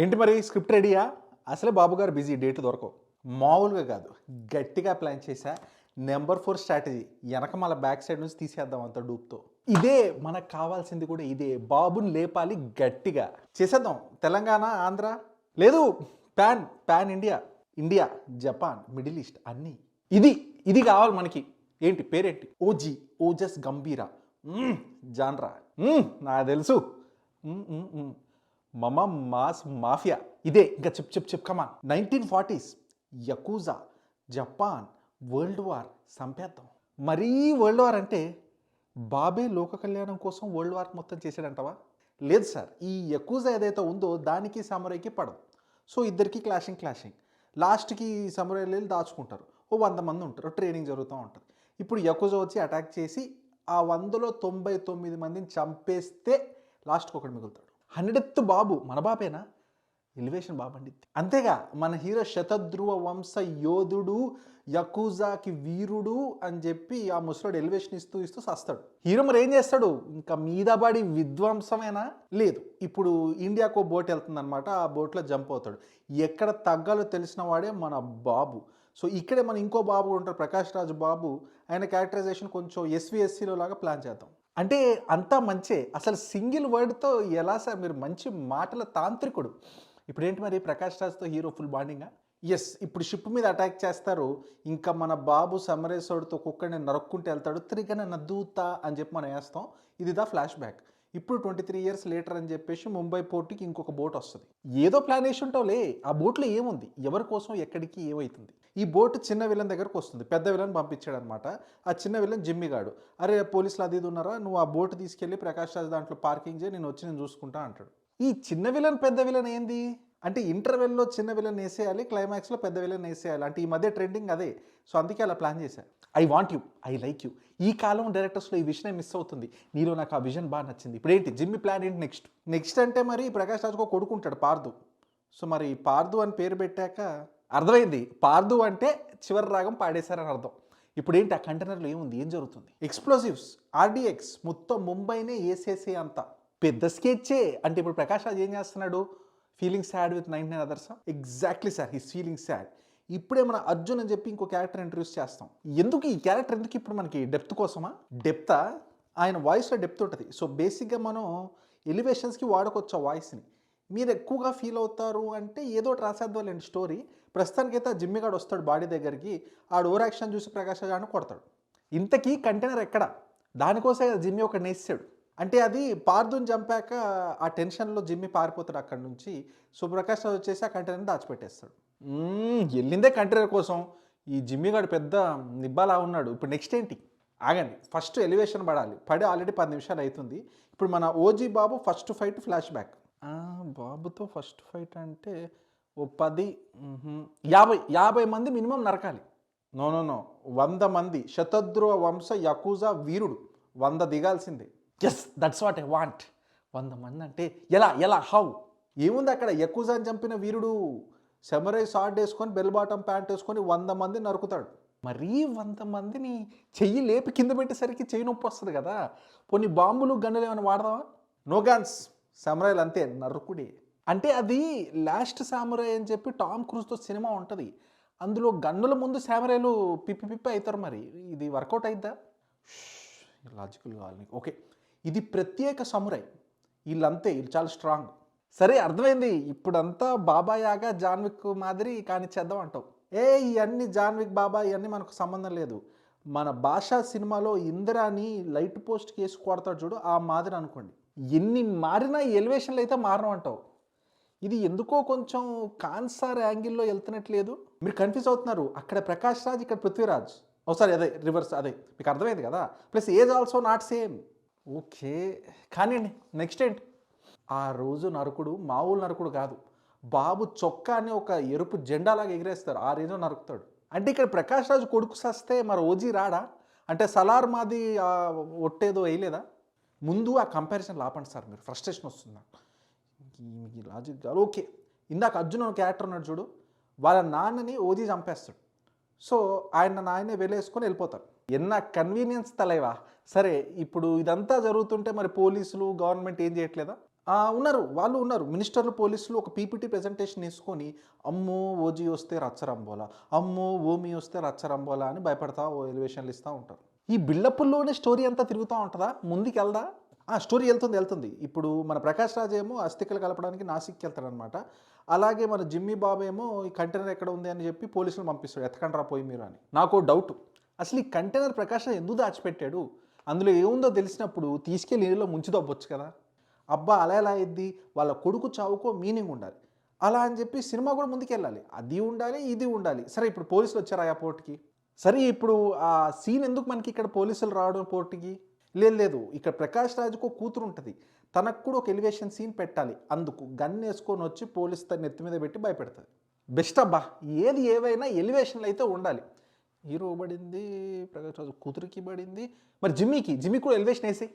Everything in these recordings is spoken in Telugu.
ఏంటి మరి స్క్రిప్ట్ రెడీయా? అసలే బాబుగారు బిజీ, డేట్ దొరకవు. మామూలుగా కాదు, గట్టిగా ప్లాన్ చేశా. నెంబర్ 4 స్ట్రాటజీ, వెనక మళ్ళీ బ్యాక్ సైడ్ నుంచి తీసేద్దాం అంత డూప్తో. ఇదే మనకు కావాల్సింది కూడా ఇదే. బాబుని లేపాలి గట్టిగా. చేసేద్దాం. తెలంగాణ, ఆంధ్ర లేదు, pan pan India, India, Japan, middle east అన్నీ. ఇది ఇది కావాలి మనకి. ఏంటి పేరేంటి? ఓజీ, ఓజస్ గంభీరా, జాన్రా, నాకు తెలుసు. మమ మాస్ మాఫియా ఇదే. ఇంకా చెప్ come on. 1940s yakuza, Japan, world war సంపేద్దాం. మరీ వరల్డ్ వార్ అంటే బాబే లోక కళ్యాణం కోసం వరల్డ్ వార్ మొత్తం చేసాడంటావా? లేదు సార్, ఈ యకూజా ఏదైతే ఉందో దానికి సమురైకి పడదు. సో ఇద్దరికి క్లాషింగ్. లాస్ట్కి సమురైలు వెళ్ళి దాచుకుంటారు. ఓ 100 మంది ఉంటారు, ట్రైనింగ్ జరుగుతూ ఉంటుంది. ఇప్పుడు యకూజా వచ్చి అటాక్ చేసి ఆ 100లో 99 మందిని చంపేస్తే లాస్ట్కి ఒకటి మిగులుతాడు. 100th బాబు మన బాబేనా? ఎలివేషన్ బాబు అండి. అంతేగా మన హీరో శతధ్రువ వంశ యోధుడు, యకూజాకి వీరుడు అని చెప్పి ఆ ముసలోడు ఎలివేషన్ ఇస్తూ సస్తాడు. హీరో మరి ఏం చేస్తాడు? ఇంకా మీద పడి విధ్వంసమేనా? లేదు, ఇప్పుడు ఇండియాకు బోట్ వెళ్తుంది అనమాట. ఆ బోట్లో జంప్ అవుతాడు. ఎక్కడ తగ్గాలో తెలిసిన వాడే మన బాబు. సో ఇక్కడే మన ఇంకో బాబు ఉంటారు, ప్రకాష్ రాజ్ బాబు. ఆయన క్యారెక్టరైజేషన్ కొంచెం ఎస్విఎస్సిలో లాగా ప్లాన్ చేద్దాం. అంటే అంతా మంచే. అసలు సింగిల్ వర్డ్తో ఎలా సార్ మీరు మంచి మాటల తాంత్రికుడు. ఇప్పుడు ఏంటి మరి ప్రకాష్ రాజ్తో హీరో ఫుల్ బాండింగా? ఎస్, ఇప్పుడు షిప్ మీద అటాక్ చేస్తారు. ఇంకా మన బాబు సమరేశ్వరుడితో కుక్కడిని నరుక్కుంటూ వెళ్తాడు. తిరిగిన నద్దూతా అని చెప్పి మనం వేస్తాం. ఇది దా ఫ్లాష్ బ్యాక్. ఇప్పుడు 23 years లేటర్ అని చెప్పేసి ముంబై పోర్టుకి ఇంకొక బోట్ వస్తుంది. ఏదో ప్లాన్ వేసి ఉంటావులే. ఆ బోట్లో ఏముంది? ఎవరి కోసం, ఎక్కడికి, ఏమవుతుంది? ఈ బోట్ చిన్న విలన్ దగ్గరకు వస్తుంది. పెద్ద విలన్ పంపించాడు అనమాట. ఆ చిన్న విలన్ జిమ్మిగాడు. అరే పోలీసులు అది ఇది ఉన్నారా, నువ్వు ఆ బోట్ తీసుకెళ్ళి ప్రకాష్ రాజ్ దాంట్లో పార్కింగ్ చేయి, నేను చూసుకుంటా అంటాడు. ఈ చిన్న విలన్ పెద్ద విలన్ ఏంది అంటే ఇంటర్వెల్లో చిన్న విలన్ వేసేయాలి, క్లైమాక్స్లో పెద్ద విలన్ వేసేయాలి. అంటే ఈ మధ్య ట్రెండింగ్ అదే. సో అందుకే అలా ప్లాన్ చేశాను. I want you, I like you. ఈ కాలం డైరెక్టర్స్లో ఈ విషయం మిస్ అవుతుంది. నీలో నాకు ఆ విజన్ బాగా నచ్చింది. ఇప్పుడు ఏంటి జిమ్మి ప్లాన్ ఏంటి నెక్స్ట్ అంటే మరి ప్రకాష్ రాజ్కో కొడుకుంటాడు పార్దు. సో మరి పార్దు అని పేరు పెట్టాక అర్థమైంది. పార్దు అంటే చివరి రాగం పాడేశారని అర్థం. ఇప్పుడు ఏంటి ఆ కంటైనర్లో ఏముంది, ఏం జరుగుతుంది? ఎక్స్ప్లోజివ్స్, ఆర్డీఎక్స్, మొత్తం ముంబైనే వేసేసే అంత పెద్ద స్కెచ్చే. అంటే ఇప్పుడు ప్రకాష్ రాజ్ ఏం చేస్తున్నాడు? Feeling sad with 99 others. Exactly sir, he's feeling sad. ఇప్పుడే మన అర్జున్ అని చెప్పి ఇంకో క్యారెక్టర్ ఇంట్రడ్యూస్ చేస్తాం. ఎందుకు ఈ క్యారెక్టర్? ఎందుకు ఇప్పుడు మనకి డెప్త్ కోసమా? డెప్తా? ఆయన వాయిస్లో డెప్త్ ఉంటుంది. సో బేసిక్గా మనం ఎలివేషన్స్కి వాడుకోవచ్చు ఆ వాయిస్ని. మీరు ఎక్కువగా ఫీల్ అవుతారు అంటే ఏదో ఒకటి రాసేద్దాంలేండి స్టోరీ. ప్రస్తుతానికైతే ఆ జిమ్మిగాడు వస్తాడు బాడీ దగ్గరికి. ఆడు ఓవర్ యాక్షన్ చూసి ప్రకాష్ రాజ్ అని కొడతాడు. ఇంతకీ కంటైనర్ ఎక్కడ? దానికోసమే జిమ్మి ఒకటి నేసాడు. అంటే అది పార్దుని చంపాక ఆ టెన్షన్లో జిమ్మి పారిపోతాడు అక్కడి నుంచి. సో ప్రకాష్ రాజ్ వచ్చేసి ఆ కంటైనర్ దాచిపెట్టేస్తాడు. వెళ్ళిందే కంటైనర్ కోసం. ఈ జిమ్మిగాడు పెద్ద నిబ్బాలా ఉన్నాడు. ఇప్పుడు నెక్స్ట్ ఏంటి? ఆగండి, ఫస్ట్ ఎలివేషన్ పడి ఆల్రెడీ 10 నిమిషాలు అవుతుంది. ఇప్పుడు మన ఓజీ బాబు ఫస్ట్ ఫైట్ ఫ్లాష్ బ్యాక్. బాబుతో ఫస్ట్ ఫైట్ అంటే ఓ 10 50 మంది మినిమం నరకాలి. నో 100 మంది. శతధ్రువ వంశ యకూజా వీరుడు 100 దిగాల్సిందే. Yes, that's what I want. 100 మంది అంటే ఎలా హౌ? ఏముంది అక్కడ? యకూజాని చంపిన వీరుడు సెమరై షార్ట్ వేసుకొని బెల్ బాటమ్ ప్యాంట్ వేసుకొని 100 మంది నరుకుతాడు. మరీ 100 మందిని చెయ్యి లేపి కింద పెట్టేసరికి చెయ్యి నొప్పి వస్తుంది కదా. కొన్ని బాంబులు గన్నులు ఏమైనా వాడదామా? నో గన్స్, సామురాయిలు అంతే, నరుకుడే. అంటే అది లాస్ట్ సామురాయ్ అని చెప్పి టామ్ క్రూజ్తో సినిమా ఉంటుంది. అందులో గన్నుల ముందు సామురాయిలు పిప్పి అవుతారు. మరి ఇది వర్కౌట్ అయిద్దా? లాజికల్ కావాలి నీకు. ఓకే, ఇది ప్రత్యేక సమురాయ్. వీళ్ళు చాలా స్ట్రాంగ్. సరే అర్థమైంది. ఇప్పుడంతా బాబా యాగా జాన్విక్ మాదిరి కానిచ్చేద్దాం అంటావు. ఇవన్నీ జాన్విక్ బాబా ఇవన్నీ మనకు సంబంధం లేదు. మన భాషా సినిమాలో ఇందిరాని లైట్ పోస్ట్ కేసు కొడతాడు చూడు, ఆ మాదిరి అనుకోండి. ఎన్ని మారినా ఎలివేషన్లు అయితే మారడం అంటావు. ఇది ఎందుకో కొంచెం కాన్సార్ యాంగిల్లో వెళ్తున్నట్లేదు. మీరు కన్ఫ్యూజ్ అవుతున్నారు. అక్కడ ప్రకాష్ రాజ్, ఇక్కడ పృథ్వీరాజ్. ఒకసారి అదే రివర్స్. అదే మీకు అర్థమైంది కదా. Plus age also not same. Okay కానివ్వండి, నెక్స్ట్ ఏంటి? ఆ రోజు నరకుడు మామూలు నరకుడు కాదు. బాబు చొక్కాని ఒక ఎరుపు జెండాలాగా ఎగిరేస్తారు. ఆ రేంజ్లో నరుకుతాడు. అంటే ఇక్కడ ప్రకాష్ రాజ్ కొడుకు సస్తే మరి ఓజీ రాడా? అంటే సలార్ మాది ఒట్టేదో వేయలేదా? ముందు ఆ కంపారిజన్ లాపండి సార్, మీరు ఫ్రస్ట్రేషన్ వస్తుందా? ఈ లాజిక్ కాదు. ఓకే, ఇందాక అర్జున్ ఒక క్యారెక్టర్ ఉన్నాడు చూడు, వాళ్ళ నాన్నని ఓజీ చంపేస్తాడు. సో ఆయన్నే వెళ్ళేసుకొని వెళ్ళిపోతారు. ఎన్న కన్వీనియన్స్ తలైవా. సరే ఇప్పుడు ఇదంతా జరుగుతుంటే మరి పోలీసులు, గవర్నమెంట్ ఏం చేయట్లేదా? ఉన్నారు. వాళ్ళు ఉన్నారు. మినిస్టర్లు, పోలీసులు ఒక పీపీటీ ప్రెజెంటేషన్ తీసుకొని, అమ్మో! ఓజీ వస్తే రచ్చరంబోల, అమ్మో! ఓమి వస్తే రచ్చరంబోల అని భయపడతా ఎలివేషన్లు ఇస్తా ఉంటారు. ఈ బిల్డప్పుల్లోనే స్టోరీ అంతా తిరుగుతా ఉంటదా? ముందుకెళ్దా? స్టోరీ ఎళ్తుంది. ఇప్పుడు మన 'ప్రకాష్ రాజ్' ఏమో అస్థికలు కలపడానికి నాసిక్‌కెళ్తాడనమాట. అలాగే మన 'జిమ్మీ బాబు' ఏమో ఈ కంటైనర్ ఎక్కడ ఉంది అని చెప్పి పోలీసులను పంపిస్తాడు. ఎతకండ్రా పోయి మీరు అని. నాకో డౌటు. అసలు ఈ కంటైనర్ 'ప్రకాష్ రాజ్' ఎందుకు దాచిపెట్టాడు? అందులో ఏముందో తెలిసినప్పుడు తీసుకెళ్ళి నీళ్ళలో ముంచి దొబ్బొచ్చు కదా! అబ్బా! అలా ఎలా అయ్యిద్ది? వాళ్ళ కొడుకు చావుకో మీనింగ్ ఉండాలి. అలా అని చెప్పి సినిమా కూడా ముందుకెళ్ళాలి. అది ఉండాలి, ఇది ఉండాలి. సరే ఇప్పుడు పోలీసులు వచ్చారా ఆ పోర్ట్‌కి? సరే ఇప్పుడు ఆ సీన్ ఎందుకు మనకి ఇక్కడ పోలీసులు రావడం పోర్ట్‌కి? లేదు. ఇక్కడ 'ప్రకాష్ రాజ్‌కో' కూతురు ఉంటది. తనకు కూడా ఒక ఎలివేషన్ సీన్ పెట్టాలి. అందుకు గన్ యేసుకొని వచ్చి పోలీస్ తన నెత్తి మీద పెట్టి భయపెడతది. బెస్ట్ అబ్బా! ఏది ఏవైనా ఎలివేషన్‌లు అయితే ఉండాలి. హీరో పడింది, 'ప్రకాష్ రాజ్' కూతురికి పడింది. మరి జిమ్మీ కూడా ఎలివేషన్ యేసేయి.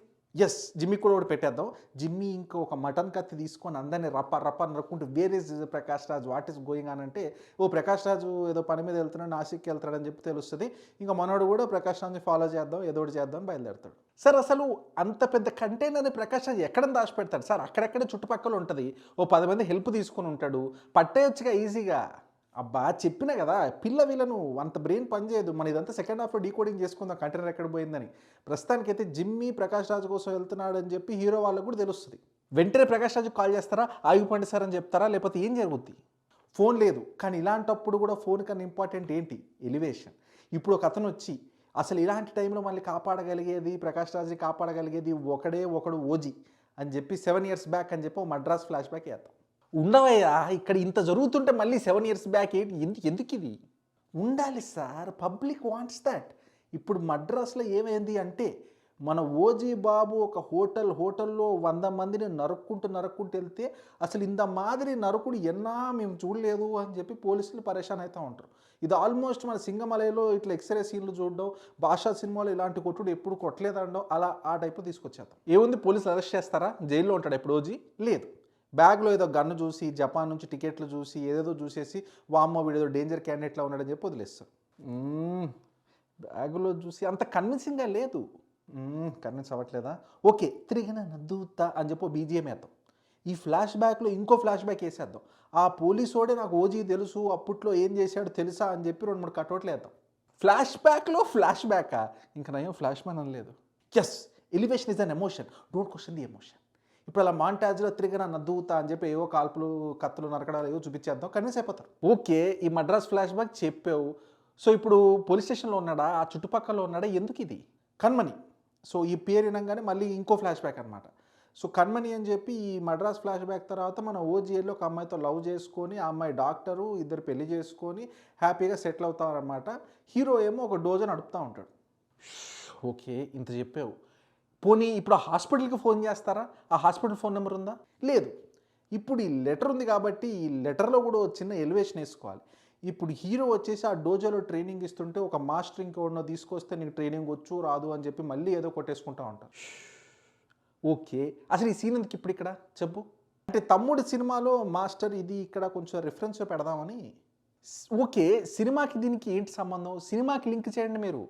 జిమ్మీ కూడా ఒకటి పెట్టేద్దాం. జిమ్మీ ఇంకా ఒక మటన్ కత్తి తీసుకొని అందరిని రప్ప నరుక్కుంటూ where is Prakash Raj, what is going on అంటే, ప్రకాష్ రాజు ఏదో పని మీద వెళ్తున్నాడు, నాసిక్కి వెళ్తాడని చెప్పి తెలుస్తుంది. ఇంకా మనోడు కూడా ప్రకాష్ రాజ్ని ఫాలో చేద్దాం, ఏదో ఒకటి చేద్దాం బయలుదేరుతాడు. సార్ అసలు అంత పెద్ద కంటైనర్ని ప్రకాష్ రాజ్ ఎక్కడ దాచిపెడతాడు సార్? అక్కడెక్కడ చుట్టుపక్కల ఉంటుంది. 10 మంది హెల్ప్ తీసుకొని ఉంటాడు. పట్టేయొచ్చుగా ఈజీగా. అబ్బా! చెప్పినా కదా! వీళ్ళను అంత బ్రెయిన్ పనిచేయదు. మన ఇదంతా సెకండ్ హాఫ్‌లో డీకోడింగ్ చేసుకుందాం కంటైనర్ ఎక్కడ పోయిందని. ప్రస్తుతానికైతే జిమ్మీ ప్రకాష్ రాజ్ కోసం వెళ్తున్నాడని చెప్పి హీరో వాళ్ళకి కూడా తెలుస్తుంది. వెంటనే ప్రకాష్ రాజ్‌కి కాల్ చేస్తారా? ఆగిపోండి సార్ అని చెప్తారా? లేకపోతే ఏం జరుగుద్ది? ఫోన్ లేదు. కానీ ఇలాంటప్పుడు కూడా ఫోన్ కన్నా ఇంపార్టెంట్ ఏంటి? ఎలివేషన్. ఇప్పుడు ఒక అతను వచ్చి అసలు ఇలాంటి టైంలో మళ్ళీ కాపాడగలిగేది, ప్రకాష్ రాజ్‌ని కాపాడగలిగేది ఒకడు ఓజీ అని చెప్పి 7 ఇయర్స్ బ్యాక్ అని చెప్పి ఓ మద్రాస్ ఫ్లాష్ బ్యాక్ ఏద్దాం. ఉండవయ్యా! ఇక్కడ ఇంత జరుగుతుంటే మళ్ళీ 7 ఇయర్స్ బ్యాక్ ఏంటి? ఎందుకిది? ఉండాలి సార్. Public wants that. ఇప్పుడు మద్రాస్‌లో ఏమైంది అంటే, మన ఓజీ బాబు ఒక హోటల్లో 100 మందిని నరుక్కుంటూ వెళ్తే, అసలు ఇంత మాదిరి నరుకుడు మేము చూడలేదు అని చెప్పి పోలీసులు పరేషాన్ అవుతూ ఉంటారు. ఇది ఆల్మోస్ట్ మన సింగమలైలో ఇట్లా ఎక్స్‌రే సీన్లు చూడడం, భాషా సినిమాలో ఇలాంటి కొట్టుడు ఎప్పుడు కొట్టలేదనడం, అలా ఆ టైప్‌లో తీసుకొచ్చేద్దాం. ఏముంది పోలీసులు అరెస్ట్ చేస్తారా? జైల్లో ఉంటాడా ఇప్పుడు ఓజీ? లేదు. బ్యాగ్‌లో ఏదో గన్ను చూసి, జపాన్ నుంచి టికెట్లు చూసి, ఏదేదో చూసేసి, వామ్మో వీడేదో డేంజర్ క్యాండిడేట్‌లా ఉన్నాడని చెప్పి వదిలేస్తారు. బ్యాగ్‌లో చూసి అంత కన్విన్సింగ్‌గా లేదు. కన్విన్స్ అవ్వట్లేదా? ఓకే. తిరిగిన నద్దుతా అని చెప్పి బీజీఎం ఏద్దాం. ఈ ఫ్లాష్ బ్యాక్‌లో ఇంకో ఫ్లాష్ బ్యాక్ ఏసేద్దాం. ఆ పోలీసోడే నాకు ఓజీ తెలుసు, అప్పట్లో ఏం చేశాడో తెలుసా అని చెప్పి 2, 3 కటౌట్లు ఏద్దాం. ఫ్లాష్ బ్యాక్‌లో ఫ్లాష్ బ్యాకా? ఇంక నయం ఫ్లాష్ మ్యాన్ అనలేదు. Elevation is an emotion. Don't question the emotion. ఇప్పుడు అలా మాంటాజ్‌లో తిరిగిన నద్దుతా అని చెప్పి ఏవో కాల్పులు, కత్తులు నరకడాలు ఏవో చూపించేద్దాం. కన్విన్స్ అయిపోతారు. ఓకే. ఈ మద్రాస్ ఫ్లాష్ బ్యాక్ చెప్పావు. సో ఇప్పుడు పోలీస్ స్టేషన్‌లో ఉన్నాడా? ఆ చుట్టుపక్కల ఉన్నాడా? ఎందుకిది? కన్మణి. సో ఈ పేరు వినంగానే మళ్ళీ ఇంకో ఫ్లాష్ బ్యాక్ అనమాట. సో కన్మణి అని చెప్పి ఈ మద్రాస్ ఫ్లాష్ బ్యాక్ తర్వాత మన ఓజీఏలో ఒక అమ్మాయితో లవ్ చేసుకొని, ఆ అమ్మాయి డాక్టరు, ఇద్దరు పెళ్లి చేసుకొని హ్యాపీగా సెటిల్ అవుతారనమాట. హీరో ఏమో ఒక డోజో నడుపుతూ ఉంటాడు. ఓకే. ఇంత చెప్పావు. పోనీ ఇప్పుడు ఆ హాస్పిటల్‌కి ఫోన్ చేస్తారా? ఆ హాస్పిటల్ ఫోన్ నెంబర్ ఉందా? లేదు. ఇప్పుడు ఈ లెటర్ ఉంది కాబట్టి, ఈ లెటర్‌లో కూడా చిన్న ఎలివేషన్ వేసుకోవాలి. ఇప్పుడు హీరో వచ్చేసి ఆ డోజోలో ట్రైనింగ్ ఇస్తుంటే, ఒక మాస్టర్ ఇంకెవరినో తీసుకొస్తే నీకు ట్రైనింగ్ వచ్చు రాదు అని చెప్పి మళ్ళీ ఏదో కొట్టేసుకుంటా ఉంటారు. ఓకే. అసలు ఈ సీన్ ఎందుకు ఇప్పుడు ఇక్కడ చెప్పు? అంటే తమ్ముడు సినిమాలో మాస్టర్ ఇది ఇక్కడ కొంచెం రిఫరెన్స్ పెడదామని. ఓకే. సినిమాకి దీనికి ఏంటి సంబంధం? సినిమాకి లింక్ చేయండి మీరు.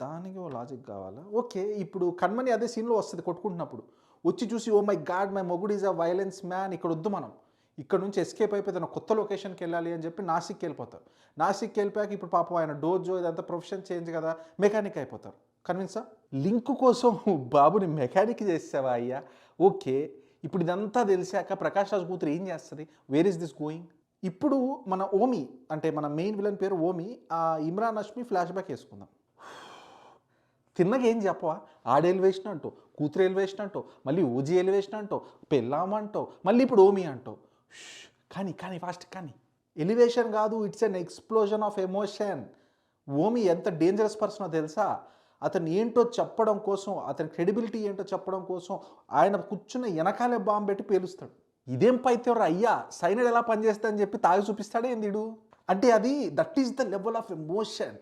దానికి ఓ లాజిక్ కావాలా? ఓకే. ఇప్పుడు కన్మణి అదే సీన్‌లో వస్తది కొట్టుకుంటున్నప్పుడు. వచ్చి చూసి ఓ మై గాడ్! మై మొగుడు ఈజ్ ఎ వైలెన్స్ మ్యాన్. ఇక్కడ వద్దు మనం. ఇక్కడ నుంచి ఎస్కేప్ అయిపోయి ఏదైనా కొత్త లొకేషన్‌కి వెళ్ళాలి అని చెప్పి నాసిక్కి వెళ్ళిపోతారు. నాసిక్కి వెళ్ళిపోయాక ఇప్పుడు పాపం ఆయన డోజో ఇదంతా ప్రొఫెషన్ చేంజ్ కదా! మెకానిక్ అయిపోతారు. కన్విన్సా? లింక్ కోసం బాబుని మెకానిక్ చేసేసావా అయ్యా? ఓకే. ఇప్పుడు ఇదంతా తెలిసాక ప్రకాష్ రాజ్ కూతురు ఏం చేస్తది? Where is this going? ఇప్పుడు మన ఓమి అంటే మన మెయిన్ విలన్ పేరు ఓమి. ఇమ్రాన్ హష్మి ఫ్లాష్ బ్యాక్ వేసుకుందాం. తిన్నగా ఏం చెప్పవా? ఆడ ఎలివేషన్ అంటావు, కూతురు ఎలివేషన్ అంటావు, మళ్ళీ ఓజీ ఎలివేషన్ అంటావు, పెళ్ళాం అంటావు, మళ్ళీ ఇప్పుడు ఓమి అంటావు. కానీ ఫాస్ట్ కానీ. ఎలివేషన్ కాదు, it's an explosion of emotion. Omi ఎంత డేంజరస్ పర్సనో తెలుసా? అతను ఏంటో చెప్పడం కోసం, అతని క్రెడిబిలిటీ ఏంటో చెప్పడం కోసం ఆయన కూర్చున్న వెనకాలే బాంబు పెట్టి పేలుస్తాడు. ఇదేం పైత్యవరా అయ్యా, సైనైడ్ ఎలా పనిచేస్తా అని చెప్పి తాగి చూపిస్తాడే ఏందిడు? అంటే అది that is the level of emotion.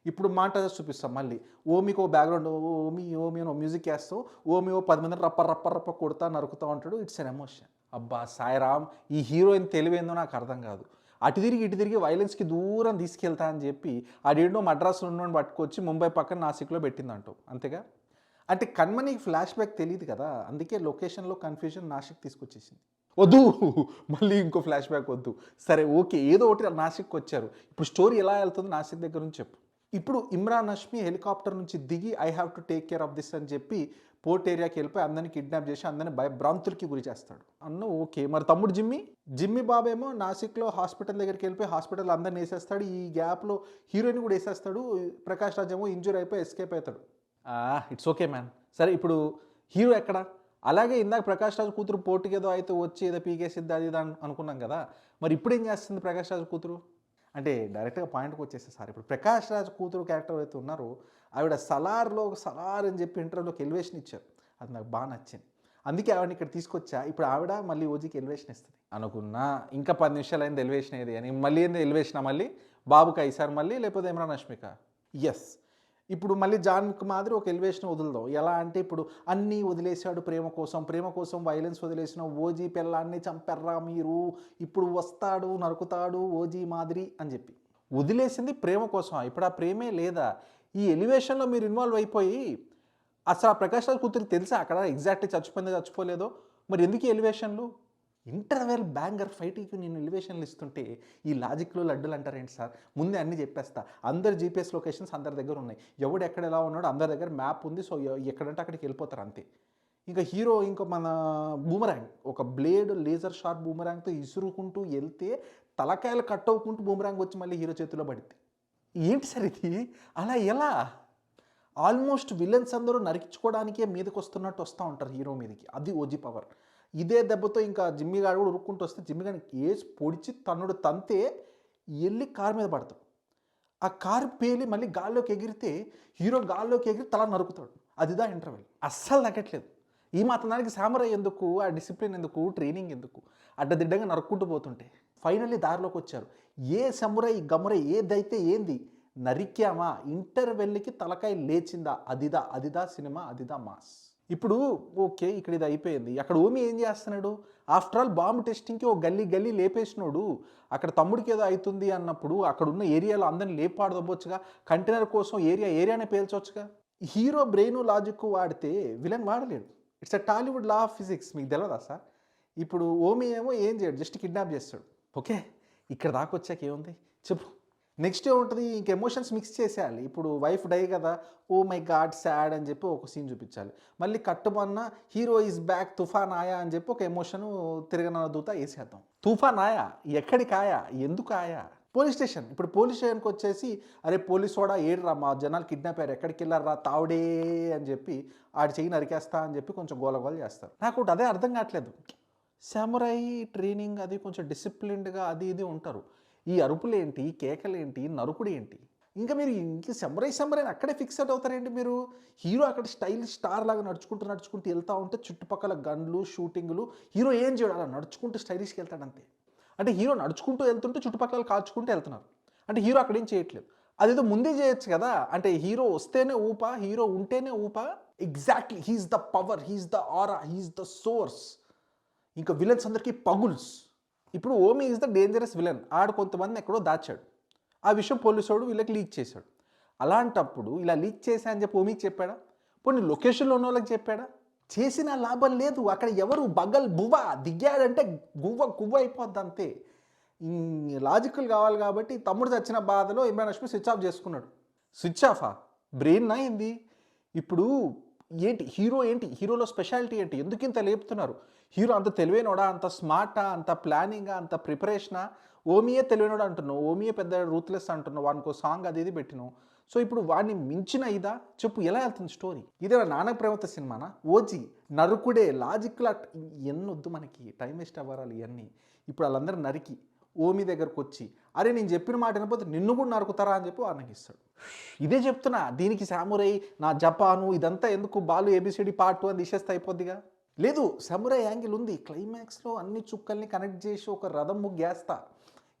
ఇప్పుడు మాంటాజెస్ చూపిస్తాం మళ్ళీ. ఓమికి ఓ బ్యాక్గ్రౌండ్ ఓమి అని మ్యూజిక్ వేస్తాం. ఓమి ఓ 10 మందిని రప్ప కొడతా నరుకుతా ఉంటాడు. It's an emotion. అబ్బా సాయిరామ్, ఈ హీరోయిన్ తెలివేందో నాకు అర్థం కాదు. అటు తిరిగి వైలెన్స్కి దూరం తీసుకెళ్తా అని చెప్పి ఆడేంటో మద్రాసులో ఉన్నోడిని పట్టుకొచ్చి ముంబై పక్కన నాసిక్లో పెట్టిందంటావు. అంతేగా? అంటే కణ్మణికి ఫ్లాష్ బ్యాక్ తెలియదు కదా, అందుకే లొకేషన్లో కన్ఫ్యూజన్ నాసిక్ తీసుకొచ్చేసింది. వద్దు, మళ్ళీ ఇంకో ఫ్లాష్ బ్యాక్ వద్దు. సరే ఓకే, ఏదో ఒకటి నాసిక్కి వచ్చారు. ఇప్పుడు స్టోరీ ఎలా వెళ్తుంది నాసిక్ దగ్గర నుంచి చెప్పు. ఇప్పుడు ఇమ్రాన్ హష్మి హెలికాప్టర్ నుంచి దిగి I have to take care of this అని చెప్పి పోర్ట్ ఏరియాకి వెళ్ళిపోయి అందరిని కిడ్నాప్ చేసి అందరిని భయభ్రాంతులకి గురి చేస్తాడు. ఓకే, మరి తమ్ముడు జిమ్మి బాబేమో నాసిక్లో హాస్పిటల్ దగ్గరికి వెళ్ళిపోయి హాస్పిటల్ అందరిని వేసేస్తాడు. ఈ గ్యాప్లో హీరోయిన్ కూడా వేసేస్తాడు. ప్రకాష్ రాజ్ ఏమో ఇంజూర్ అయిపోయి ఎస్కేప్ అవుతాడు. It's okay man. సరే ఇప్పుడు హీరో ఎక్కడ? అలాగే ఇందాక ప్రకాష్ రాజ్ కూతురు పోటీకి ఏదో అయితే వచ్చి ఏదో పీకేసిద్ది అది అనుకున్నాం కదా, మరి ఇప్పుడు ఏం చేస్తుంది ప్రకాష్ రాజ్ కూతురు? అంటే డైరెక్ట్గా పాయింట్కి వచ్చేస్తే సార్, ఇప్పుడు ప్రకాష్ రాజ్ కూతురు క్యారెక్టర్ అయితే ఉన్నారో ఆవిడ సలార్లో సలార్ అని చెప్పి ఇంటర్వ్యూలోకి ఎలివేషన్ ఇచ్చారు. అది నాకు బాగా నచ్చింది. అందుకే ఆవిడని ఇక్కడ తీసుకొచ్చా. ఇప్పుడు ఆవిడ మళ్ళీ ఓజీకి ఎలివేషన్ ఇస్తుంది అనుకున్నా. ఇంకా 10 నిమిషాలు అయింది ఎలివేషన్ ఏది అని, మళ్ళీ ఏంది ఎలివేషన్? మళ్ళీ బాబుకి అయిసారు మళ్ళీ, లేకపోతే ఇమ్రాన్ హష్మికా? ఎస్, ఇప్పుడు మళ్ళీ జాన్కి మాదిరి ఒక ఎలివేషన్ వదులుదాం. ఎలా అంటే ఇప్పుడు అన్నీ వదిలేశాడు ప్రేమ కోసం వైలెన్స్ వదిలేసిన ఓజీ పిల్లాన్ని చంపెర్రా మీరు, ఇప్పుడు వస్తాడు నరుకుతాడు ఓజీ మాదిరి అని చెప్పి వదిలేసింది ప్రేమ కోసం. ఇప్పుడు ఆ ప్రేమే లేదా? ఈ ఎలివేషన్లో మీరు ఇన్వాల్వ్ అయిపోయి అసలు ఆ ప్రకాష్ రాజ్ కూతురికి తెలుసా అక్కడ ఎగ్జాక్ట్లీ చచ్చిపోయిందో చచ్చిపోలేదో? మరి ఎందుకు ఎలివేషన్లు? ఇంటర్వెల్ బ్యాంగర్ ఫైటింగ్కి నేను ఎలివేషన్లు ఇస్తుంటే ఈ లాజిక్లో లడ్డులు అంటారేంటి సార్? ముందే అన్నీ చెప్పేస్తా. అందరు జీపీఎస్ లొకేషన్స్ అందరి దగ్గర ఉన్నాయి. ఎవడు ఎక్కడ ఎలా ఉన్నాడో అందరి దగ్గర మ్యాప్ ఉంది. సో ఎక్కడంటే అక్కడికి వెళ్ళిపోతారు అంతే. ఇంకా హీరో ఇంకా మన బూమరాంగ్, ఒక బ్లేడ్ లేజర్ షార్ప్ బూమరాంగ్తో ఇసురుకుంటూ వెళ్తే తలకాయలు కట్ అవ్వుకుంటూ బూమరాంగ్ వచ్చి మళ్ళీ హీరో చేతిలో పడింది. ఏంటి సార్ ఇది? అలా ఎలా? ఆల్మోస్ట్ విలన్స్ అందరూ నరికించుకోవడానికే మీదకి వస్తున్నట్టు వస్తూ ఉంటారు హీరో మీదకి. అది ఓజీ పవర్. ఇదే దెబ్బతో ఇంకా జిమ్మి గారు కూడా ఉరుక్కుంటూ వస్తే జిమ్మి గారిని వేసి పొడిచి తన్నుడు తంతే వెళ్ళి కారు మీద పడతాడు. ఆ కారు పేలి మళ్ళీ గాల్లోకి ఎగిరితే హీరో గాల్లోకి ఎగిరి తల నరుకుతాడు. అదిదా ఇంటర్వెల్. అస్సలు తగ్గట్లేదు. ఈ మాత్రం దానికి సామరై ఎందుకు, ఆ డిసిప్లిన్ ఎందుకు, ట్రైనింగ్ ఎందుకు? అడ్డదిడ్డంగా నరుక్కుంటూ పోతుంటే ఫైనల్లీ దారిలోకి వచ్చారు. ఏ సమురై గమురై ఏదైతే ఏంది, నరికామా, ఇంటర్వెల్కి తలకాయ లేచిందా, అదిదా సినిమా, అదిదా మాస్. ఇప్పుడు ఓకే, ఇక్కడ ఇది అయిపోయింది. అక్కడ ఓమి ఏం చేస్తున్నాడు? ఆఫ్టర్ ఆల్ బాంబు టెస్టింగ్కి ఓ గల్లీ లేపేసినోడు అక్కడ తమ్ముడికి ఏదో అవుతుంది అన్నప్పుడు అక్కడ ఉన్న ఏరియాలో అందరిని లేపాడదవ్వచ్చుగా. కంటైనర్ కోసం ఏరియానే పేల్చవచ్చుగా. హీరో బ్రెయిన్ లాజిక్ వాడితే విలన్ వాడలేడు. It's a Tollywood law of physics. మీకు తెలియదా సార్? ఇప్పుడు ఓమి ఏమో ఏం చేయడు, జస్ట్ కిడ్నాప్ చేస్తాడు. ఓకే, ఇక్కడ దాకా వచ్చాక ఏముంది చెప్పు. నెక్స్ట్ ఏముంటుంది? ఇంక ఎమోషన్స్ మిక్స్ చేసేయాలి. ఇప్పుడు వైఫ్ డై కదా, ఓ మై గాడ్ సాడ్ అని చెప్పి ఒక సీన్ చూపించాలి. మళ్ళీ కట్టుమన్న హీరో ఈజ్ బ్యాక్ తుఫాన్ ఆయా అని చెప్పి ఒక ఎమోషన్ తిరగన దూత వేసేద్దాం. తుఫాన్ ఆయా, ఎక్కడికి ఆయా, ఎందుకు ఆయా? Police station. ఇప్పుడు పోలీస్ స్టేషన్కి వచ్చేసి అరే పోలీస్ వాడా ఏడ్రా, మా జనాలు కిడ్నాప్ అయ్యారు, ఎక్కడికి వెళ్ళారా తావుడే అని చెప్పి ఆడి చెయ్యి నరికేస్తా అని చెప్పి కొంచెం గోలగోలు చేస్తారు. నాకు అదే అర్థం కావట్లేదు. సామురై ట్రైనింగ్ అది కొంచెం డిసిప్లిన్డ్గా అది ఇది ఉంటారు. ఈ అరుపులేంటి, కేకలేంటి, నరుకుడు ఏంటి? ఇంకా మీరు ఇంక సామురై అక్కడే ఫిక్సెడ్ అవుతారేంటి మీరు? హీరో అక్కడ స్టైల్ స్టార్ లాగా నడుచుకుంటూ వెళ్తూ ఉంటే చుట్టుపక్కల గన్లు షూటింగ్లు, హీరో ఏం చేయడు, అలా నడుచుకుంటూ స్టైలిష్కి వెళ్తాడు అంతే. అంటే హీరో నడుచుకుంటూ వెళ్తుంటే చుట్టుపక్కల కాల్చుకుంటూ వెళ్తున్నారు. అంటే హీరో అక్కడేం చేయట్లేదు. అదేదో ముందే చేయొచ్చు కదా. అంటే హీరో వస్తేనే ఊపా, హీరో ఉంటేనే ఊపా. Exactly, he's the power, he's the aura, he's the source. ఇంకా విలన్స్ అందరికీ పగుల్స్. ఇప్పుడు Omi is the dangerous villain. ఆడు కొంతమంది ఎక్కడో దాచాడు. ఆ విషయం పోలీసోడు వీళ్ళకి లీక్ చేశాడు. అలాంటప్పుడు ఇలా లీక్ చేశా అని చెప్పి ఓమికి చెప్పాడా? పోనీ లొకేషన్లో ఉన్న వాళ్ళకి చెప్పాడా? చేసిన లాభం లేదు. అక్కడ ఎవరు బగల్ బువ్వ దిగాడంటే గువ్వ అయిపోద్ది అంతే. లాజికల్ కావాలి కాబట్టి తమ్ముడు చచ్చిన బాధలో ఇమ్రాన్ హష్మి స్విచ్ ఆఫ్ చేసుకున్నాడు. స్విచ్ ఆఫా? బ్రెయిన్ అయింది. ఇప్పుడు ఏంటి హీరోలో స్పెషాలిటీ ఏంటి? ఎందుకు ఇంత లేపుతున్నారు? హీరో అంత తెలివైనోడా, అంత స్మార్టా, అంత ప్లానింగా, అంత ప్రిపరేషనా? ఓమియే తెలివైనోడా అంటున్నావు, ఓమియే పెద్ద రూత్లెస్ అంటున్నావు, వానికి ఒక సాంగ్ అది ఇది పెట్టినావు. సో ఇప్పుడు వాడిని మించిన ఇదా చెప్పు, ఎలా వెళ్తుంది స్టోరీ? ఇదేనా నానక ప్రేమతో సినిమానా? ఓజీ నరుకుడే లాజిక్లా ఎన్నొద్దు మనకి, టైం వేస్ట్ అవ్వాలి ఇవన్నీ. ఇప్పుడు వాళ్ళందరూ నరికి ఓమి దగ్గరకు వచ్చి అరే నేను చెప్పిన మాట వినకపోతే నిన్ను కూడా నరుకుతారా అని చెప్పి వారికి ఇస్తాడు. ఇదే చెప్తున్నా, దీనికి సామురై నా జపాను ఇదంతా ఎందుకు, బాలు ఏబిసిడి పార్ట్ 2 అని తీసేస్తే అయిపోద్దిగా. లేదు, సామురై యాంగిల్ ఉంది. క్లైమాక్స్లో అన్ని చుక్కల్ని కనెక్ట్ చేసి ఒక రథం ముగ్గేస్తా.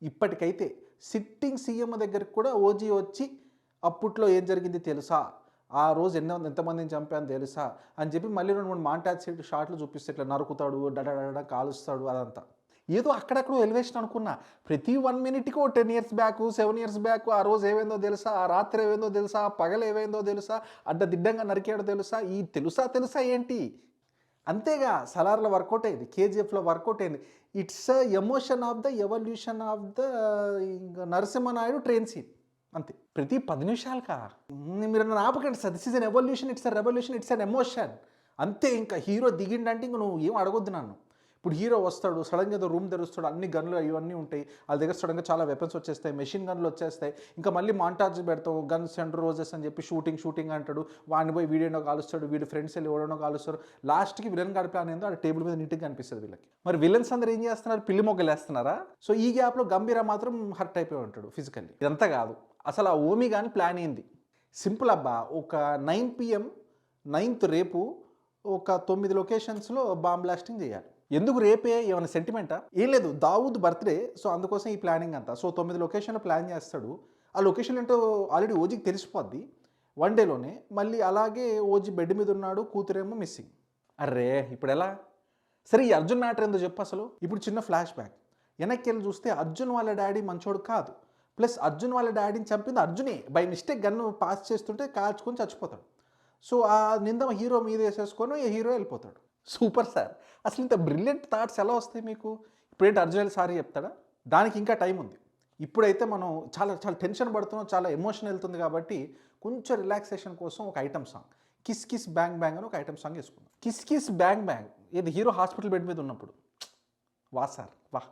ఇప్పటికైతే సిట్టింగ్ సీఎం దగ్గరికి కూడా ఓజీ వచ్చి అప్పట్లో ఏం జరిగింది తెలుసా, ఆ రోజు ఎంతమందిని చంపాను తెలుసా అని చెప్పి మళ్ళీ 2-3 మాంటాజ్ షాట్లు చూపిస్తే ఇట్లా నరుకుతాడు, డడ కాలుస్తాడు, అదంతా. ఏదో అక్కడక్కడ ఎలివేషన్ అనుకున్నా. ప్రతి 1 మినిట్‌కి ఓ 10 ఇయర్స్ బ్యాక్, 7 ఇయర్స్ బ్యాక్ ఆ రోజు ఏమైందో తెలుసా? ఆ రాత్రి ఏమైందో తెలుసా? పగలు ఏమైందో తెలుసా? అడ్డదిడ్డంగా నరికాడో తెలుసా? ఈ తెలుసా ఏంటి? అంతేగా 'సలార్‌లో' వర్కౌట్ అయింది. 'కేజీఎఫ్‌లో' వర్కౌట్ అయింది. It's emotion of the evolution of the Narasimha Naidu train scene. అంతే. ప్రతి 10 నిమిషాలకా? మీరు నన్ను ఆపకండి సార్. This is an evolution, it's a revolution, it's an emotion. అంతే ఇంకా హీరో దిగిండంటే ఇంక నువ్వు ఏం అడగొద్దు నన్ను. ఇప్పుడు హీరో వస్తాడు, సడన్‌గా ఏదో రూమ్ తెరుస్తాడు, అన్ని గన్‌లు ఇవన్నీ ఉంటాయి. వాళ్ళ దగ్గర సడన్‌గా చాలా వెపన్స్ వచ్చేస్తాయి, మెషిన్ గన్‌లు వచ్చేస్తాయి. ఇంకా మళ్ళీ మాంటాజ్ పెడతావు, గన్స్ అండ్ రోజెస్ అని చెప్పి షూటింగ్ అంటాడు. వాడిని పోయి వీడేనో కాలుస్తాడు, వీడి ఫ్రెండ్స్ వెళ్ళి ఎవడనో కాలుస్తారు. లాస్ట్‌కి విలన్ గాడి ప్లాన్ ఏందో ఆ టేబుల్ మీద నీట్‌గా కనిపిస్తది వీళ్ళకి. మరి విలన్స్ అందరూ ఏం చేస్తున్నారు? పిల్లి మొగ్గలేస్తున్నారా? సో ఈ గ్యాప్‌లో గంభీర మాత్రం హర్ట్ అయిపోయి ఉంటాడు ఫిజికల్లీ. ఇదంతా కాదు. అసలు ఆ ఓమి గాని ప్లాన్ ఏంది? సింపుల్ అబ్బా. ఒక 9 PM 9th రేపు ఒక 9 లొకేషన్స్‌లో బాంబ్ బ్లాస్టింగ్ చేయాలి. ఎందుకు రేపే? ఏమైనా సెంటిమెంటా? ఏం లేదు. దావూద్ బర్త్‌డే. సో అందుకోసం ఈ ప్లానింగ్ అంతా. సో 9 లొకేషన్‌లో ప్లాన్ చేస్తాడు. ఆ లొకేషన్ ఏంటో ఆల్రెడీ ఓజీకి తెలిసిపోద్ది. 1 డేలోనే. మళ్ళీ అలాగే ఓజీ బెడ్ మీద ఉన్నాడు, కూతురేమో మిస్సింగ్. అర్రే! ఇప్పుడెలా? సరే ఈ అర్జున్ మ్యాటర్ ఏందో చెప్పు అసలు. ఇప్పుడు చిన్న ఫ్లాష్ బ్యాక్. వెనక్కెళ్ళి చూస్తే అర్జున్ వాళ్ళ డాడీ మంచోడు కాదు. ప్లస్ అర్జున్ వాళ్ళ డాడీని చంపింది అర్జునే. బై మిస్టేక్ గన్ను పాస్ చేస్తుంటే కాల్చుకొని చచ్చిపోతాడు. సో ఆ నింద హీరో మీద వేసేసుకొని హీరో వెళ్ళిపోతాడు. Super sir. అసలు ఇంత బ్రిలియంట్ థాట్స్ ఎలా వస్తాయి మీకు? ఇప్పుడేంటి అర్జున్ సారీ చెప్తాడా? దానికి ఇంకా టైం ఉంది. ఇప్పుడైతే మనం చాలా చాలా టెన్షన్ పడుతున్నాం, చాలా ఎమోషన్ వెళ్తుంది కాబట్టి కొంచెం రిలాక్సేషన్ కోసం ఒక item song 'kiss kiss bang bang' అని ఒక ఐటమ్ సాంగ్ వేసుకుందాం. 'కిస్ కిస్ బ్యాంగ్ బ్యాంగ్' ఇది హీరో హాస్పిటల్ బెడ్ మీద ఉన్నప్పుడు. వా సార్ వా.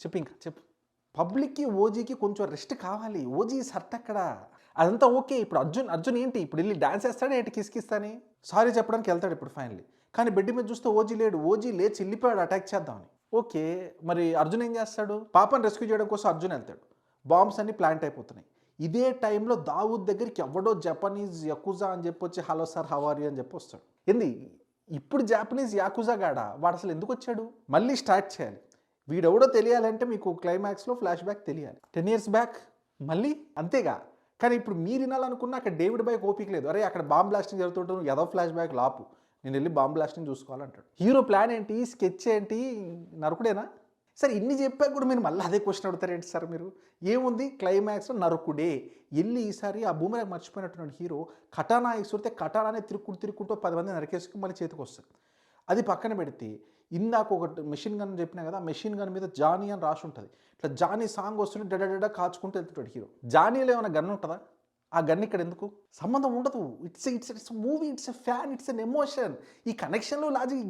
చెప్పు ఇంకా చెప్పు. పబ్లిక్‌కి, ఓజీకి కొంచెం రెస్ట్ కావాలి. ఓజీ సర్ట్ అక్కడ. అదంతా ఓకే. ఇప్పుడు అర్జున్ ఏంటి ఇప్పుడు వెళ్ళి డాన్స్ వేస్తాడా ఏంటి కిస్కిస్తాని? సారీ చెప్పడానికి వెళ్తాడు ఇప్పుడు ఫైనల్లీ. కానీ బెడ్ మీద చూస్తే ఓజీ లేడు. ఓజీ లేచి వెళ్ళిపోయాడు అటాక్ చేద్దామని. ఓకే. మరి అర్జున్ ఏం చేస్తాడు? పాపని రెస్క్యూ చేయడం కోసం అర్జున్ వెళ్తాడు. బాంబ్స్ అన్ని ప్లాంట్ అయిపోతున్నాయి. ఇదే టైంలో దావూద్ దగ్గరికి ఎవడో జపనీస్ యకుజా అని చెప్పి వచ్చి hello sir how are you అని చెప్పి వస్తాడు. ఏంది ఇప్పుడు జాపనీస్ యాకుజా గాడా? వాడు అసలు ఎందుకు వచ్చాడు? మళ్ళీ స్టార్ట్ చేయాలి. వీడెవడో తెలియాలంటే మీకు క్లైమాక్స్లో ఫ్లాష్ బ్యాక్ తెలియాలి. 10 ఇయర్స్ బ్యాక్ మళ్ళీ అంతేగా. కానీ ఇప్పుడు మీరు వినాలనుకున్న అక్కడ డేవిడ్ బైక్ ఓపిక లేదు. అరే అక్కడ బాంబ్ బ్లాస్టింగ్ జరుగుతుంటే ఏదో ఫ్లాష్ బ్యాక్ లాపు, నేను వెళ్ళి బాంబ్ బ్లాస్టింగ్ చూసుకోవాలంటాడు. హీరో ప్లాన్ ఏంటి? స్కెచ్ ఏంటి? నరకుడేనా? సరే ఇన్ని చెప్పాక కూడా మీరు మళ్ళీ అదే క్వశ్చన్ అడుగుతారేంటి సార్ మీరు? ఏముంది క్లైమాక్స్లో నరకుడే. వెళ్ళి ఈసారి ఆ భూమిలో మర్చిపోయినట్టున్నాడు హీరో. కటానా ఇసురితే కటానానే తిరుక్కుంటూ 10 మంది నరికేసుకుని మళ్ళీ చేతికి వస్తుంది. అది పక్కన పెడితే ఇందాక ఒకటి మెషిన్ గన్ చెప్పినా కదా, మెషిన్ గన్ మీద జానీ అని రాసి ఉంటుంది. ఇట్లా జానీ సాంగ్ వస్తుంటే డెడ కాచుకుంటూ వెళ్తుంటాడు హీరో. జానీలో ఏమైనా గన్ ఉంటుందా? ఆ గన్ ఇక్కడ ఎందుకు? సంబంధం ఉండదు. It's movie, it's a fan, it's an emotion. ఈ కనెక్షన్లో లాజిక్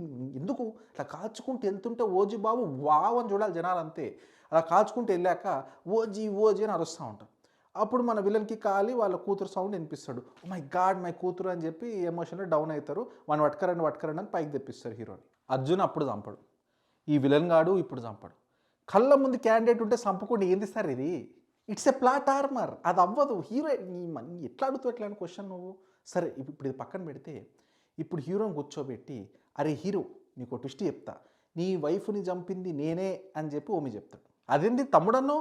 ఎందుకు? అట్లా కాల్చుకుంటూ వెళ్తుంటే ఓజీ బాబు వావ్ అని చూడాలి జనాలు అంతే. అలా కాల్చుకుంటూ వెళ్ళాక ఓజీ అని అరుస్తూ ఉంటారు. అప్పుడు మన విలన్కి కాలి వాళ్ళ కూతురు సౌండ్ వినిపిస్తాడు. ఓ మై గాడ్ మై కూతురు అని చెప్పి ఎమోషన్లో డౌన్ అవుతారు. వాడిని పట్టుకరండి అని పైకి తెప్పిస్తారు హీరోని. అర్జున్ అప్పుడు చంపడు. ఈ విలన్ గాడు ఇప్పుడు చంపడు. కళ్ళ ముందు క్యాండిడేట్ ఉంటే చంపకుండా ఏంది సార్ ఇది? It's a plot armour. అది అవ్వదు. హీరో ఎట్లా అడుగుతావు ఎట్లా అని క్వశ్చన్ నువ్వు? సరే ఇప్పుడు ఇది పక్కన పెడితే ఇప్పుడు హీరోని కూర్చోబెట్టి అరే హీరో నీకు ట్విస్ట్ చెప్తా, నీ వైఫ్ని చంపింది నేనే అని చెప్పి ఓమి చెప్తాడు. అదేంటి తమ్ముడన్నో?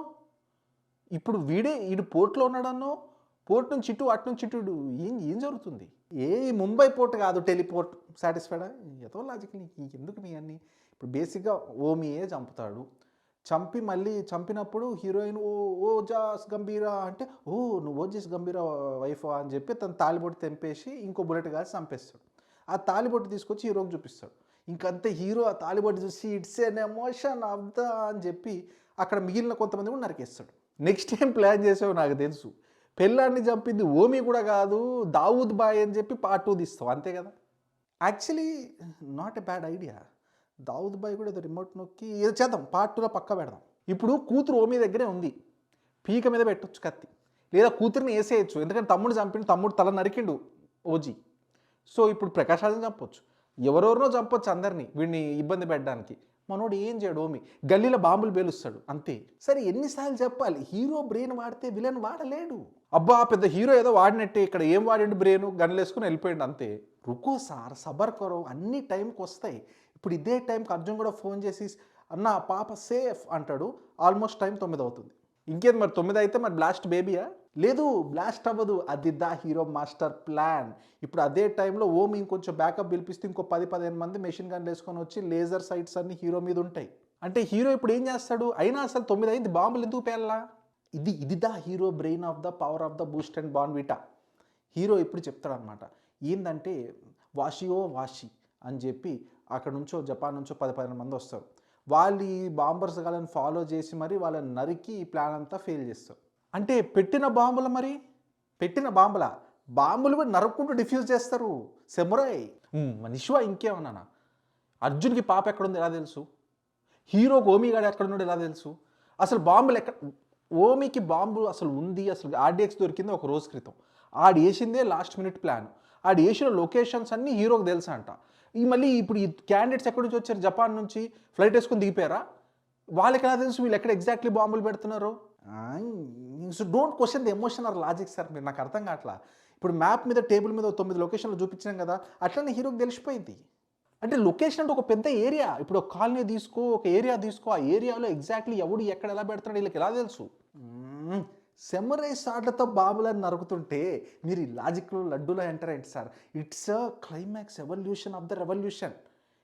ఇప్పుడు వీడు పోర్ట్లో ఉన్నాడన్నో, పోర్ట్ నుంచి ఇటు అటు నుంచి ఇటు ఏం జరుగుతుంది? ముంబై పోర్ట్ కాదు టెలిపోర్ట్. సాటిస్ఫైడా? ఏదో లాజిక్ నీకు ఎందుకు నీ అన్నీ? ఇప్పుడు బేసిక్గా ఓమియే చంపుతాడు. చంపి మళ్ళీ చంపినప్పుడు హీరోయిన్ ఓజాస్ గంభీరా అంటే నువ్వు ఓజాస్ గంభీరా వైఫ్ అని చెప్పి తను తాలిబొట్టు తెంపేసి ఇంకో బుల్లెట్ కాసి చంపేస్తాడు. ఆ తాలిబొట్టు తీసుకొచ్చి హీరోకి చూపిస్తాడు. ఇంకంతే హీరో ఆ తాలిబొట్టు చూసి it's an emotion of the అని చెప్పి అక్కడ మిగిలిన కొంతమంది కూడా నరికేస్తాడు. నెక్స్ట్ టైం ప్లాన్ చేసావు నాకు తెలుసు. పెళ్ళాన్ని చంపింది ఓమి కూడా కాదు దావూద్ బాయ్ అని చెప్పి పార్ట్ 2 తీస్తావు అంతే కదా. Actually not a bad idea. Dawood బాయ్ కూడా ఏదో రిమోట్ నొక్కి ఏదో చేద్దాం, పార్ట్ 2లో పక్కా పెడదాం. ఇప్పుడు కూతురు ఓమి దగ్గరే ఉంది, పీక మీద పెట్టొచ్చు కత్తి, లేదా కూతురిని వేసేయచ్చు. ఎందుకంటే తమ్ముడు చంపిండు, తమ్ముడు తల నరికిండు ఓజీ. సో ఇప్పుడు ప్రకాష్ రాజ్ని చంపొచ్చు, ఎవరెవరినో చంపొచ్చు అందరినీ వీడిని ఇబ్బంది పెట్టడానికి. మనోడు ఏం చేయడు, ఓమి గల్లీలో బాంబులు పేలుస్తాడు అంతే. సరే ఎన్నిసార్లు చెప్పాలి? హీరో బ్రెయిన్ వాడితే విలన్ వాడలేడు. అబ్బా పెద్ద హీరో ఏదో వాడినట్టే ఇక్కడ ఏం వాడిండు బ్రెయిన్, గన్లు వేసుకుని వెళ్ళిపోయిండు అంతే. రుకో సార్ సబర్ కరో, అన్ని టైంకి వస్తాయి. ఇప్పుడు ఇదే టైంకి అర్జున్ కూడా ఫోన్ చేసి అన్న పాప సేఫ్ అంటాడు. ఆల్మోస్ట్ టైం 9 అవుతుంది. ఇంకేది మరి 9 అయితే మరి బ్లాస్ట్ బేబీయా? లేదు బ్లాస్ట్ అవ్వదు. అది దా హీరో మాస్టర్ ప్లాన్. ఇప్పుడు అదే టైంలో ఓమి ఇంకొంచెం బ్యాకప్ పిలిపిస్తే ఇంకో 10-15 మంది మెషిన్ గన్లు వేసుకొని వచ్చి లేజర్ సైట్స్ అన్ని హీరో మీద ఉంటాయి. అంటే హీరో ఇప్పుడు ఏం చేస్తాడు? అయినా అసలు 9 అయింది బాంబులు ఎందుకు పేలలా? ఇది the hero brain of the power of the boost and Bournvita. Hero ఇప్పుడు చెప్తాడనమాట. ఏందంటే వాషియో వాషి అని చెప్పి అక్కడ నుంచో జపాన్ నుంచో 10 మంది వస్తారు. వాళ్ళు ఈ బాంబర్స్ గాళ్ళని ఫాలో చేసి మరి వాళ్ళని నరికి ఈ ప్లాన్ అంతా ఫెయిల్ చేస్తారు. అంటే పెట్టిన బాంబుల మరి పెట్టిన బాంబుల బాంబులు కూడా నరుక్కుంటూ డిఫ్యూజ్ చేస్తారు. సెమురాయ్ మనిషివా ఇంకేమన్నానా? అర్జున్కి పాప ఎక్కడుంది ఎలా తెలుసు? హీరోకి ఓమిగాడు ఎక్కడున్నాడు ఎలా తెలుసు? అసలు బాంబులు ఎక్కడ? ఓమికి బాంబు అసలు ఉంది, అసలు ఆర్డీఎక్స్ దొరికింది ఒక రోజు క్రితం. ఆడు వేసిందే లాస్ట్ మినిట్ ప్లాన్. ఆడు వేసిన లొకేషన్స్ అన్నీ హీరోకి తెలుసా అంట. మళ్ళీ ఇప్పుడు ఈ క్యాండిడేట్స్ ఎక్కడి నుంచి వచ్చారు? జపాన్ నుంచి ఫ్లైట్ వేసుకొని దిగిపోయారా? వాళ్ళకి ఎలా తెలుసు వీళ్ళు ఎక్కడ ఎగ్జాక్ట్లీ బాంబులు పెడుతున్నారు? Don't question the emotion are logic sir. మీరు నాకు అర్థం కావట్లా. ఇప్పుడు మ్యాప్ మీద టేబుల్ మీద 9 లొకేషన్లు చూపించాం కదా, అట్లనే హీరోకి తెలిసిపోయింది. అంటే లొకేషన్ అంటే ఒక పెద్ద ఏరియా. ఇప్పుడు ఒక కాలనీ తీసుకో, ఒక ఏరియా తీసుకో, ఆ ఏరియాలో ఎగ్జాక్ట్లీ ఎవడు ఎక్కడ ఎలా పెడతాడు వీళ్ళకి ఎలా తెలుసు? సెమరై షాట్లతో బాబులని నరుకుతుంటే మీరు ఈ లాజిక్లో లడ్డూలో ఎంటర్ అయ్యండి sir. It's a climax evolution of the revolution.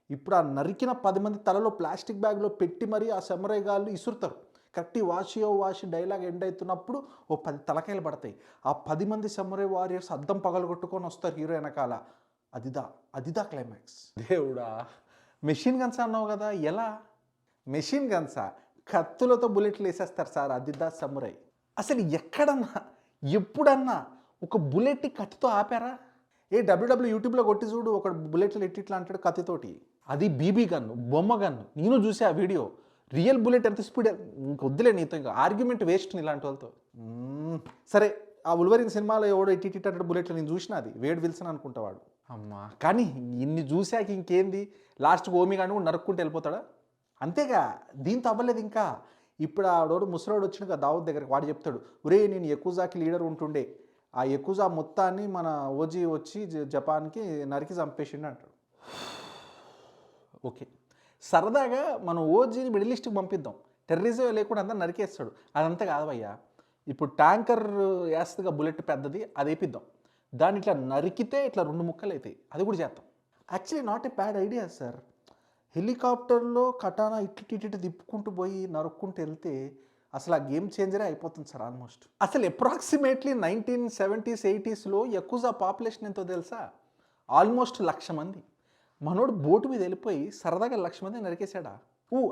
ఇప్పుడు ఆ నరికిన 10 మంది తలలో ప్లాస్టిక్ బ్యాగ్లో పెట్టి మరీ ఆ సెమరై గాళ్ళు ఇసురుతారు. కరెక్ట్ వాషియో వాషి డైలాగ్ ఎండ్ అవుతున్నప్పుడు ఓ 10 తలకాయలు పడతాయి. ఆ 10 మంది సెమరై వారియర్స్ అద్దం పగలగొట్టుకొని వస్తారు హీరో వెనకాల. అదిదా క్లైమాక్స్. దేవుడా, మెషిన్ గన్స్ అన్నావు కదా, ఎలా? మెషిన్ గన్సా? కత్తులతో బుల్లెట్లు వేసేస్తారు సార్. అదిదా సమురై. అసలు ఎక్కడన్నా ఎప్పుడన్నా ఒక బుల్లెట్ని కత్తితో ఆపారా? డబ్ల్యూడబ్ల్యూ యూట్యూబ్లో కొట్టి చూడు, ఒక బుల్లెట్లు ఇట్లా అంటాడు కత్తితోటి. అది బీబీ గన్ను, బొమ్మ గన్ను. నేను చూసే ఆ వీడియో. రియల్ బుల్లెట్ ఎంత స్పీడ్, ఇంకొద్దులే నీతో, ఇంకా ఆర్గ్యుమెంట్ వేస్ట్ ఇలాంటి వాళ్ళతో. సరే, ఆ ఉల్వరిన్ సినిమాలో ఎవడో ఇట్టి అంటే బుల్లెట్లు నేను చూసిన, అది వేడ్ విల్సన్ అనుకుంటావాడు. అమ్మా, కానీ ఇన్ని చూశాక ఇంకేంది? లాస్ట్కి ఓమి కానీ కూడా నరుక్కుంటూ వెళ్ళిపోతాడా? అంతేగా, దీంతో అవ్వలేదు ఇంకా. ఇప్పుడు ఆడోడు ముసలోడు వచ్చిన కదా దావూద్ దగ్గరికి, వాడు చెప్తాడు, ఒరే నేను యకుజాకి లీడర్ ఉంటుండే, ఆ యకుజా మొత్తాన్ని మన ఓజీ వచ్చి జపాన్కి నరికి చంపేసిండు అంటాడు. ఓకే, సరదాగా మనం ఓజీని మిడిల్ ఈస్ట్కి పంపిద్దాం, టెర్రరిజం లేకుండా అంతా నరికేస్తాడు. అదంతా కాదయ్యా. ఇప్పుడు ట్యాంకర్ వేస్తుందిగా బుల్లెట్ పెద్దది, అది వేపిద్దాం. దాన్ని ఇట్లా నరికితే ఇట్లా 2 ముక్కలు అవుతాయి, అది కూడా చేద్దాం. Actually not a bad idea sir. హెలికాప్టర్లో కటానా ఇటు తిప్పుకుంటూ పోయి నరుక్కుంటూ వెళ్తే అసలు ఆ గేమ్ చేంజరే అయిపోతుంది సార్ ఆల్మోస్ట్. అసలు అప్రాక్సిమేట్లీ 1970s 80sలో యకుజా పాపులేషన్ ఎంతో తెలుసా? ఆల్మోస్ట్ 1,00,000 మంది. మనోడు బోటు మీద వెళ్ళిపోయి సరదాగా 1,00,000 మంది నరికేశాడా?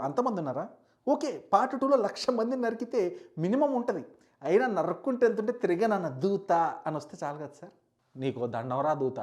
అంతమంది ఉన్నారా? ఓకే, పార్ట్ 2లో 1,00,000 మందిని నరికితే మినిమం ఉంటుంది. అయినా నరుక్కుంటూ వెళ్తుంటే తిరిగా నన్ను దూత అని వస్తే చాలు కదా సార్. నీకు దండవరా దూత.